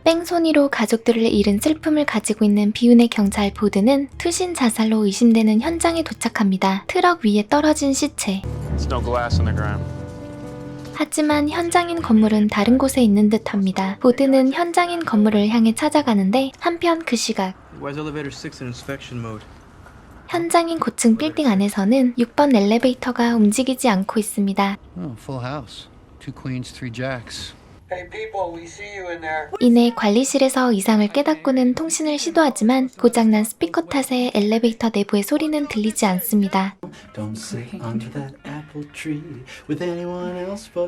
뺑소니로 가족들을 잃은 슬픔을 가지고 있는 비운의 경찰 보드는 투신 자살로 의심되는 현장에 도착합니다. 트럭 위에 떨어진 시체. 하지만 현장인 건물은 다른 곳에 있는 듯합니다. 보드는 현장인 건물을 향해 찾아가는데 한편 그 시각 현장인 고층 빌딩 안에서는 6번 엘리베이터가 움직이지 않고 있습니다. 이내 관리실에서 이상을 깨닫고는 통신을 시도하지만 고장난 스피커 탓에 엘리베이터 내부의 소리는 들리지 않습니다.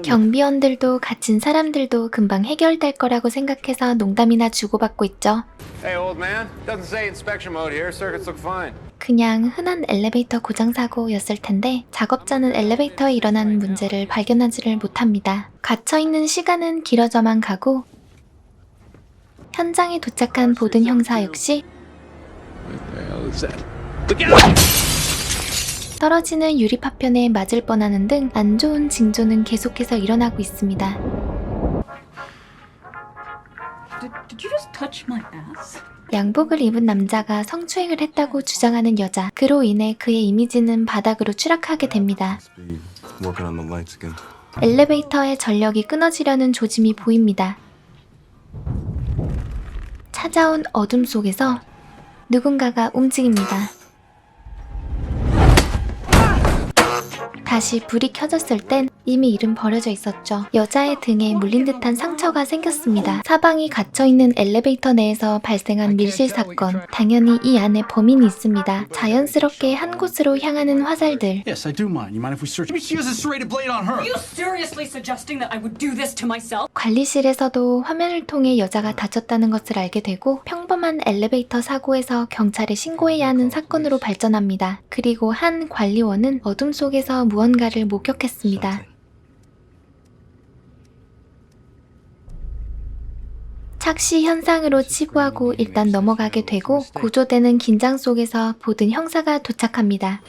경비원들도 갇힌 사람들도 금방 해결될 거라고 생각해서 농담이나 주고받고 있죠. 그냥 흔한 엘리베이터 고장 사고였을 텐데 작업자는 엘리베이터에 일어난 문제를 발견하지를 못합니다. 갇혀있는 시간은 길어져만 가고 현장에 도착한 보든 형사 역시 떨어지는 유리 파편에 맞을 뻔하는 등 안 좋은 징조는 계속해서 일어나고 있습니다. Did you just touch my ass? 양복을 입은 남자가 성추행을 했다고 주장하는 여자. 그로 인해 그의 이미지는 바닥으로 추락하게 됩니다. 엘리베이터의 전력이 끊어지려는 조짐이 보입니다. 찾아온 어둠 속에서 누군가가 움직입니다. 다시 불이 켜졌을 땐 이미 일은 버려져 있었죠. 여자의 등에 물린 듯한 상처가 생겼습니다. 사방이 갇혀있는 엘리베이터 내에서 발생한 밀실 사건. 당연히 이 안에 범인이 있습니다. 자연스럽게 한 곳으로 향하는 화살들. Yes, I do mind. You mind if we search? Maybe she has a serrated blade on her. Are you seriously suggesting that I would do this to myself? 관리실에서도 화면을 통해 여자가 다쳤다는 것을 알게 되고 평범한 엘리베이터 사고에서 경찰에 신고해야 하는 사건으로 발전합니다. 그리고 한 관리원은 어둠 속에서 무언가를 목격했습니다. 착시 현상으로 치부하고 일단 넘어가게 되고 고조되는 긴장 속에서 보든 형사가 도착합니다.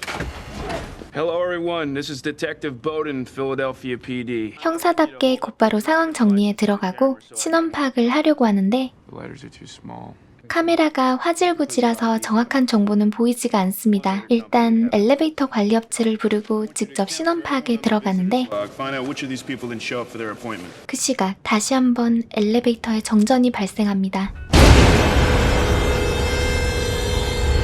Hello everyone, this is Detective Bowden, Philadelphia PD. 형사답게 곧바로 상황 정리에 들어가고 신원 파악을 하려고 하는데 The letters are too small. 카메라가 화질구지라서 정확한 정보는 보이지가 않습니다. 일단 엘리베이터 관리 업체를 부르고 직접 신원 파악에 들어가는데 Find out which of these people didn't show up for their appointment. 그 시각 다시 한번 엘리베이터에 정전이 발생합니다.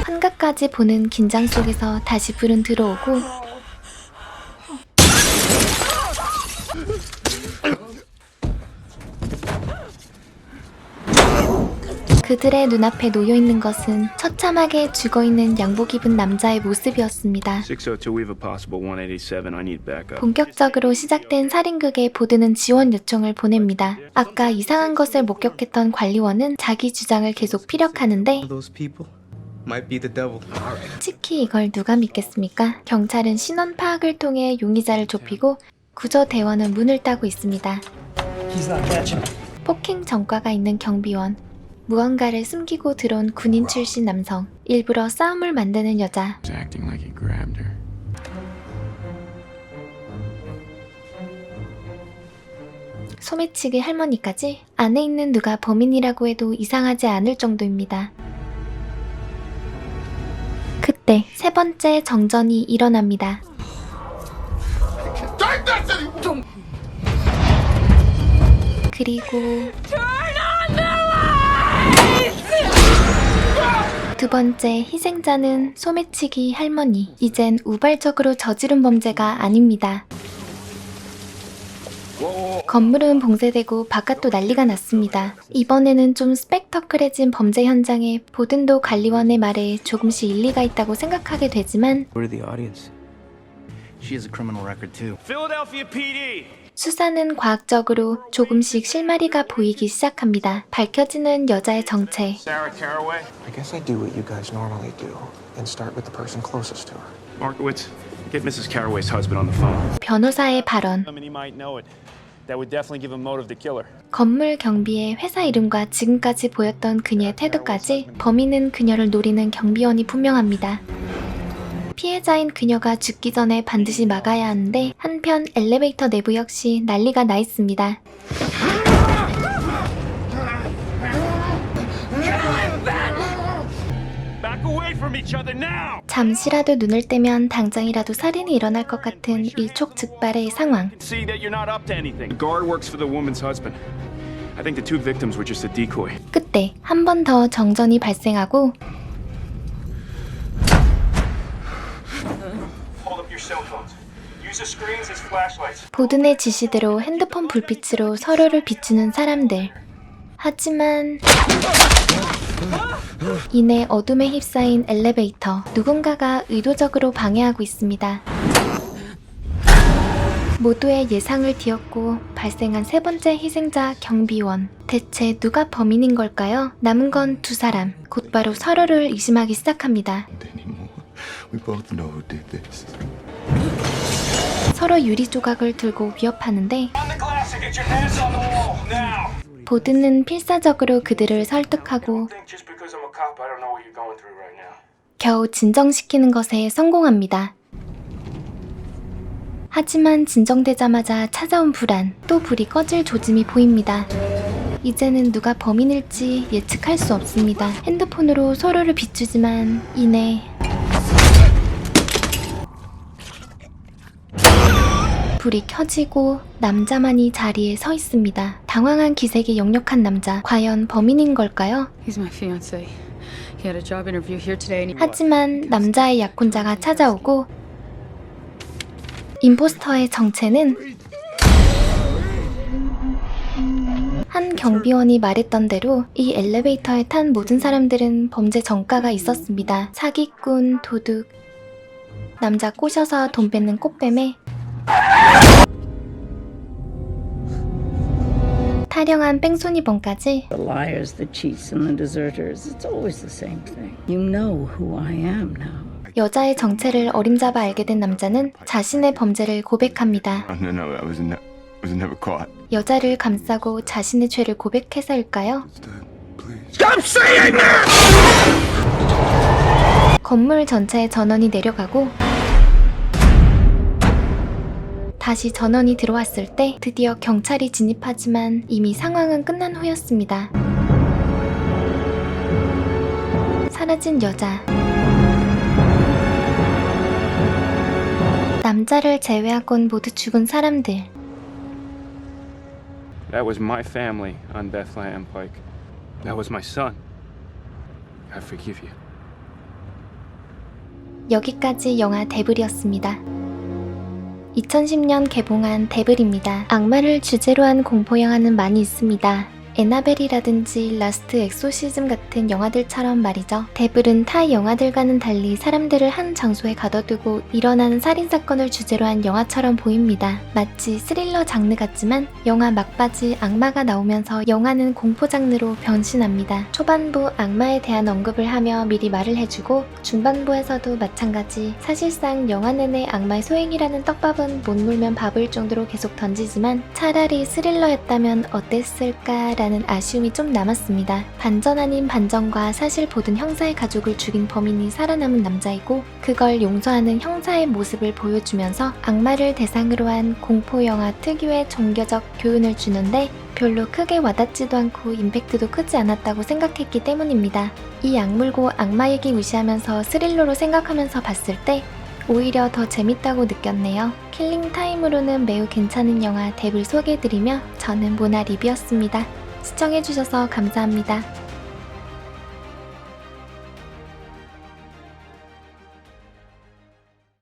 환각까지 보는 긴장 속에서 다시 불은 들어오고 그들의 눈앞에 놓여있는 것은 처참하게 죽어있는 양복 입은 남자의 모습이었습니다. 602, we have a possible 187. I need backup. 본격적으로 시작된 살인극에 보드는 지원 요청을 보냅니다. 아까 이상한 것을 목격했던 관리원은 자기 주장을 계속 피력하는데 특히 이걸 누가 믿겠습니까? 경찰은 신원 파악을 통해 용의자를 좁히고 구조대원은 문을 따고 있습니다. 폭행 전과가 있는 경비원, 무언가를 숨기고 들어온 군인 출신 남성, 일부러 싸움을 만드는 여자. He's acting like he grabbed her. 소매치기 할머니까지 안에 있는 누가 범인이라고 해도 이상하지 않을 정도입니다. 그때 세 번째 정전이 일어납니다. 그리고 두 번째 희생자는 소매치기 할머니. 이젠 우발적으로 저지른 범죄가 아닙니다. 건물은 봉쇄되고 바깥도 난리가 났습니다. 이번에는 좀 스펙터클해진 범죄 현장에 보든도 관리원의 말에 조금씩 일리가 있다고 생각하게 되지만 Go to the audience. She has a criminal record too. Philadelphia PD. 수사는 과학적으로 조금씩 실마리가 보이기 시작합니다. 밝혀지는 여자의 정체. Sarah Caraway. I guess I do what you guys normally do and start with the person closest to her. Markowitz, get Mrs. Caraway's husband on the phone. 변호사의 발언. I mean, he might know it. That would definitely give a motive to kill her. 건물 경비의 회사 이름과 지금까지 보였던 그녀의 태도까지 범인은 그녀를 노리는 경비원이 분명합니다. 피해자인 그녀가 죽기 전에 반드시 막아야 하는데 한편 엘리베이터 내부 역시 난리가 나 있습니다. Back away from each other now! 잠시라도 눈을 떼면 당장이라도 살인이 일어날 것 같은 일촉즉발의 상황. See that you're not up to anything. The guard works for the woman's husband. I think the two victims were just a decoy. 그때 한 번 더 정전이 발생하고 Hold up your cell phones. Use the screens as flashlights. 보든의 지시대로 핸드폰 불빛으로 서로를 비추는 사람들. 하지만 이내 어둠에 휩싸인 엘리베이터. 누군가가 의도적으로 방해하고 있습니다. 모두의 예상을 뒤엎고 발생한 세 번째 희생자 경비원. 대체 누가 범인인 걸까요? 남은 건 두 사람. 곧바로 서로를 의심하기 시작합니다. anymore. We both know who did this. 서로 유리 조각을 들고 위협하는데 On the glass and get your hands on the wall now. 보든은 필사적으로 그들을 설득하고 Think just because I'm a cop, I don't know what you're going through right now. 겨우 진정시키는 것에 성공합니다. 하지만 진정되자마자 찾아온 불안, 또 불이 꺼질 조짐이 보입니다. 이제는 누가 범인일지 예측할 수 없습니다. 핸드폰으로 서로를 비추지만 이내 불이 켜지고 남자만이 자리에 서 있습니다. 당황한 기색이 역력한 남자, 과연 범인인 걸까요? He's my fiancé. He had a job interview here today and he... 하지만 남자의 약혼자가 찾아오고 임포스터의 정체는 한 경비원이 말했던 대로 이 엘리베이터에 탄 모든 사람들은 범죄 전과가 있었습니다. 사기꾼, 도둑, 남자 꼬셔서 돈 뺏는 꽃뱀에 타령한 뺑소니범까지 The liars, the cheats, and the deserters. It's always the same thing. You know who I am now. 여자의 정체를 어림잡아 알게 된 남자는 자신의 범죄를 고백합니다. No, I was never caught. 여자를 감싸고 자신의 죄를 고백해서일까요? Please. 건물 전체에 전원이 내려가고 다시 전원이 들어왔을 때 드디어 경찰이 진입하지만 이미 상황은 끝난 후였습니다. 사라진 여자. 남자를 제외하곤 모두 죽은 사람들. That was my family on Bethlehem Pike. That was my son. I forgive you. 여기까지 영화 데블이었습니다. 2010년 개봉한 데블입니다. 악마를 주제로 한 공포영화는 많이 있습니다. 에나벨이라든지 라스트 엑소시즘 같은 영화들처럼 말이죠. 데블은 타 영화들과는 달리 사람들을 한 장소에 가둬두고 일어나는 살인사건을 주제로 한 영화처럼 보입니다. 마치 스릴러 장르 같지만 영화 막바지 악마가 나오면서 영화는 공포 장르로 변신합니다. 초반부 악마에 대한 언급을 하며 미리 말을 해주고 중반부에서도 마찬가지. 사실상 영화 내내 악마의 소행이라는 떡밥은 못 물면 밥을 정도로 계속 던지지만 차라리 스릴러였다면 어땠을까 라는 아쉬움이 좀 남았습니다. 반전 아닌 반전과 사실 보든 형사의 가족을 죽인 범인이 살아남은 남자이고 그걸 용서하는 형사의 모습을 보여주면서 악마를 대상으로 한 공포영화 특유의 종교적 교훈을 주는데 별로 크게 와닿지도 않고 임팩트도 크지 않았다고 생각했기 때문입니다. 이 악물고 악마 얘기 무시하면서 스릴러로 생각하면서 봤을 때 오히려 더 재밌다고 느꼈네요. 킬링타임으로는 매우 괜찮은 영화 데블 소개해드리며 저는 모나 리뷰였습니다. 시청해주셔서 감사합니다.